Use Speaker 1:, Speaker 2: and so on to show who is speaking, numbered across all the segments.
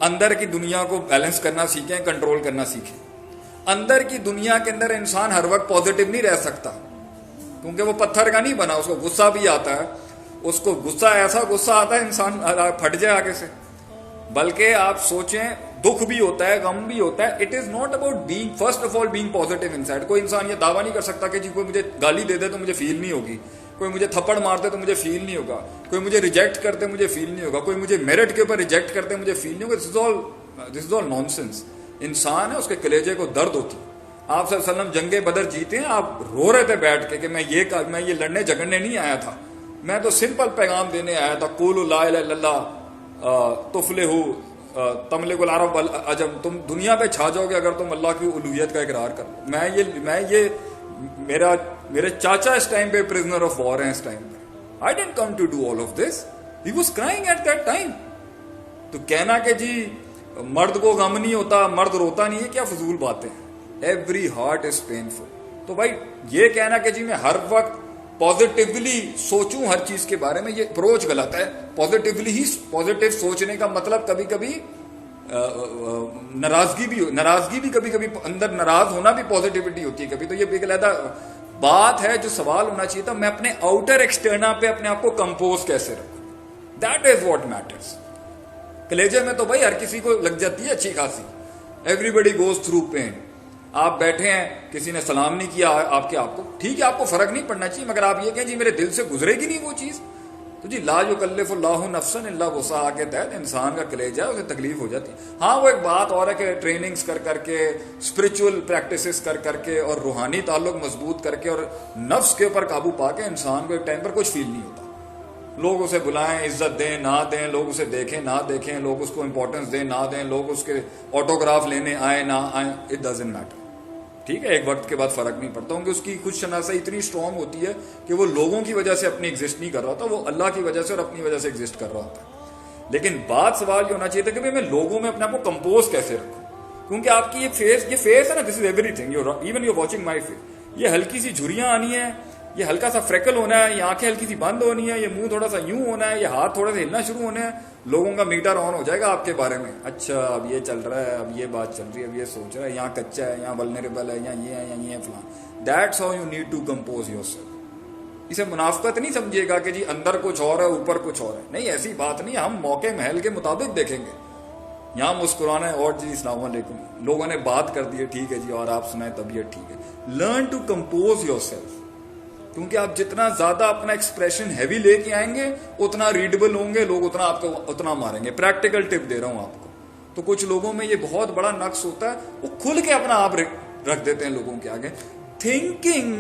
Speaker 1: اندر کی دنیا کو بیلنس کرنا سیکھیں, کنٹرول کرنا سیکھیں. اندر کی دنیا کے اندر انسان ہر وقت پازیٹیو نہیں رہ سکتا, کیونکہ وہ پتھر کا نہیں بنا, اس کو غصہ بھی آتا ہے, اس کو غصہ ایسا غصہ آتا ہے انسان پھٹ جائے آگے سے. بلکہ آپ سوچیں, دکھ بھی ہوتا ہے, غم بھی ہوتا ہے. It is not about being, first of all being positive in side. کوئی انسان یہ دعویٰ نہیں کر سکتا کہ جی کوئی مجھے گالی دے دے تو مجھے فیل نہیں ہوگی, کوئی مجھے تھپڑ مار دے تو مجھے فیل نہیں ہوگا, کوئی مجھے ریجیکٹ کرتے مجھے فیل نہیں ہوگا, کوئی مجھے میرٹ کے اوپر ریجیکٹ کرتے مجھے فیل نہیں ہوگا. دس از آل نان سینس. انسان ہے, اس کے کلیجے کو درد ہوتی. آپ صلی اللہ علیہ وسلم جنگ بدر جیتے ہیں, آپ رو رہے تھے بیٹھ کے کہ میں یہ لڑنے جھگڑنے نہیں آیا تھا, میں تو سمپل پیغام دینے آیا تھا. قولوا لا الہ الا اللہ تفلحوا تملک العرب والعجم. تم دنیا پہ چھا جاؤ گے اگر تم اللہ کی الوہیت کا اقرار کرو. میرے چاچا اس ٹائم پہ پرزنر آف وار ہیں اس ٹائم پہ. I didn't come to do all of this. He was crying at that time. تو کہنا کہ جی مرد کو غم نہیں ہوتا, مرد روتا نہیں ہے, کیا فضول باتیں ہیں. Every heart is painful. تو بھائی یہ کہنا کہ جی میں ہر وقت پازیٹیولی سوچوں ہر چیز کے بارے میں, یہ اپروچ غلط ہے. پازیٹیو سوچنے کا مطلب کبھی کبھی ناراضگی بھی کبھی کبھی اندر ناراض ہونا بھی پازیٹیوٹی ہوتی ہے کبھی. تو یہ ایک علیحدہ بات ہے. جو سوال ہونا چاہیے تھا, میں اپنے آؤٹر ایکسٹرنا پہ اپنے آپ کو کمپوز کیسے رکھوں. That is what matters. کلیجے میں تو بھائی ہر کسی کو لگ جاتی ہے اچھی خاصی. ایوری بڈی گوز تھرو پین. آپ بیٹھے ہیں, کسی نے سلام نہیں کیا آپ کو, ٹھیک ہے آپ کو فرق نہیں پڑنا چاہیے, مگر آپ یہ کہیں جی میرے دل سے گزرے گی نہیں وہ چیز, تو جی لا یکلف اللہ نفسا الا وسعہا کے تحت انسان کا کلیجہ ہے, اسے تکلیف ہو جاتی ہے. ہاں وہ ایک بات اور ہے کہ ٹریننگز کر کے, اسپرچول پریکٹسز کر کے اور روحانی تعلق مضبوط کر کے اور نفس کے اوپر قابو پا کے انسان کو ایک ٹائم پر کچھ فیل نہیں ہوتا. لوگ اسے بلائیں, عزت دیں نہ دیں, لوگ اسے دیکھیں نہ دیکھیں, لوگ اس کو امپورٹنس دیں نہ دیں, لوگ اس کے آٹوگراف لینے آئیں نہ آئیں, اٹ ڈزنٹ میٹر. ٹھیک ہے, ایک وقت کے بعد فرق نہیں پڑتا. کہ اس کی خود شناسائی اتنی اسٹرانگ ہوتی ہے کہ وہ لوگوں کی وجہ سے اپنی ایگزسٹ نہیں کر رہا ہوتا, وہ اللہ کی وجہ سے اور اپنی وجہ سے ایگزسٹ کر رہا ہوتا ہے. لیکن بات سوال یہ ہونا چاہیے تھا کہ میں لوگوں میں اپنے آپ کو کمپوز کیسے رکھوں, کیونکہ آپ کی یہ فیس ہے نا, this is everything. Even you watching my face, یہ ہلکی سی جھریاں آنی ہے, یہ ہلکا سا فریکل ہونا ہے, یہ آنکھیں ہلکی سی بند ہونی ہے, یہ منہ تھوڑا سا یوں ہونا ہے, یہ ہاتھ تھوڑا سا ہلنا شروع ہونے ہیں, لوگوں کا میٹر آن ہو جائے گا آپ کے بارے میں. اچھا اب یہ چل رہا ہے, اب یہ بات چل رہی ہے, اب یہ سوچ رہا ہے, یہاں کچا ہے, یہاں ولنریبل ہے, یہاں یہ ہے, یہاں یہ ہے فلاں. That's how you need to compose yourself. اسے منافقت نہیں سمجھیے گا کہ جی اندر کچھ اور ہے اوپر کچھ اور ہے. نہیں, ایسی بات نہیں. ہم موقع محل کے مطابق دیکھیں گے. یہاں مسکرانا ہے اور جی السلام علیکم, لوگوں نے بات کر دی ہے, ٹھیک ہے جی, اور آپ سنائیں طبیعت ٹھیک ہے. Learn to compose yourself, کیونکہ آپ جتنا زیادہ اپنا ایکسپریشن ہیوی لے کے آئیں گے اتنا ریڈیبل ہوں گے لوگ, اتنا آپ کو اتنا ماریں گے. پریکٹیکل ٹپ دے رہا ہوں آپ کو. تو کچھ لوگوں میں یہ بہت بڑا نقص ہوتا ہے, وہ کھل کے اپنا آپ رکھ دیتے ہیں لوگوں کے آگے, thinking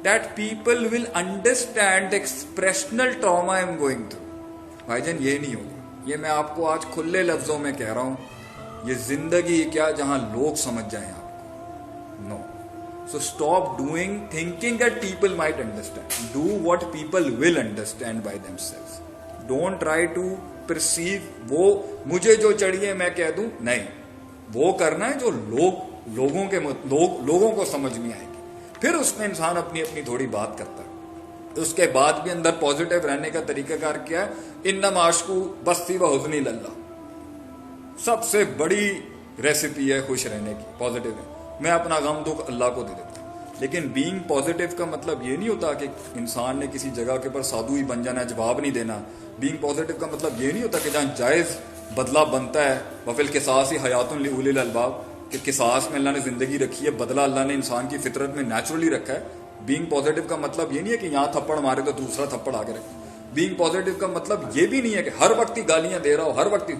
Speaker 1: that people will understand the expressional trauma I am going through. بھائی جان یہ نہیں ہوگا. یہ میں آپ کو آج کھلے لفظوں میں کہہ رہا ہوں, یہ زندگی کیا جہاں لوگ سمجھ جائیں آپ کو. نو. So stop thinking that people might understand. Do what people will understand by themselves. Don't try to perceive وہ مجھے جو چڑھیے میں کہہ دوں, نہیں. وہ کرنا ہے جو لوگوں کو سمجھ میں آئے گی. پھر اس میں انسان اپنی تھوڑی بات کرتا ہے. اس کے بعد بھی اندر پازیٹیو رہنے کا طریقہ کار کیا ہے, انما اشکو بثی و حزنی للہ. سب سے بڑی ریسیپی ہے خوش رہنے کی, پازیٹیو ہے. میں اپنا غم دکھ اللہ کو دے دیتا ہوں. لیکن بینگ پازیٹیو کا مطلب یہ نہیں ہوتا کہ انسان نے کسی جگہ کے اوپر سادھو ہی بن جانا ہے, جواب نہیں دینا. بینگ پازیٹیو کا مطلب یہ نہیں ہوتا کہ جہاں جائز بدلہ بنتا ہے, وفی القصاص حیات لاولی الالباب, کہ قصاص میں اللہ نے زندگی رکھی ہے, بدلہ اللہ نے انسان کی فطرت میں نیچرلی رکھا ہے. بینگ پازیٹیو کا مطلب یہ نہیں ہے کہ یہاں تھپڑ مارے تو دوسرا تھپڑ آگے رکھے. بینگ پازیٹیو کا مطلب یہ بھی نہیں ہے کہ ہر وقت ہی گالیاں دے رہا ہو, ہر وقت ہی.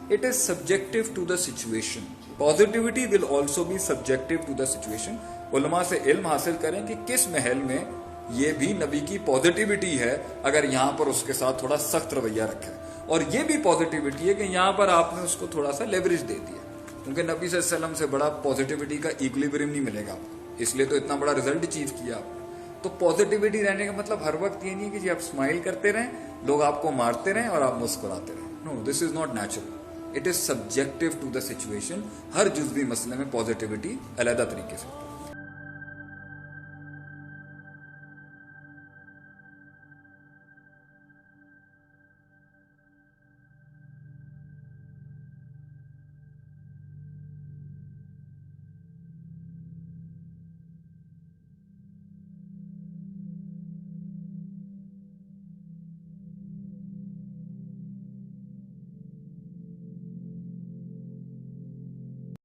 Speaker 1: It is subjective to the situation. Positivity will also be subjective to the situation. علماء سے علم حاصل کریں کہ کس محل میں یہ بھی نبی کی پازیٹیوٹی ہے اگر یہاں پر اس کے ساتھ تھوڑا سخت رویہ رکھا ہے, اور یہ بھی پازیٹیوٹی ہے کہ یہاں پر آپ نے اس کو تھوڑا سا لیوریج دے دیا, کیونکہ نبی صلی اللہ علیہ وسلم سے بڑا پازیٹیوٹی کا ایکولیبریم نہیں ملے گا آپ کو, اس لیے تو اتنا بڑا ریزلٹ اچیو کیا آپ نے. تو پازیٹیوٹی رہنے کا مطلب ہر وقت یہ نہیں کہ جی آپ اسمائل کرتے رہیں, لوگ آپ کو مارتے رہیں اور آپ مسکراتے رہیں. No, this is not natural. It is subjective to the situation. ہر جزوی مسئلے میں پازیٹیوٹی علیحدہ طریقے سے.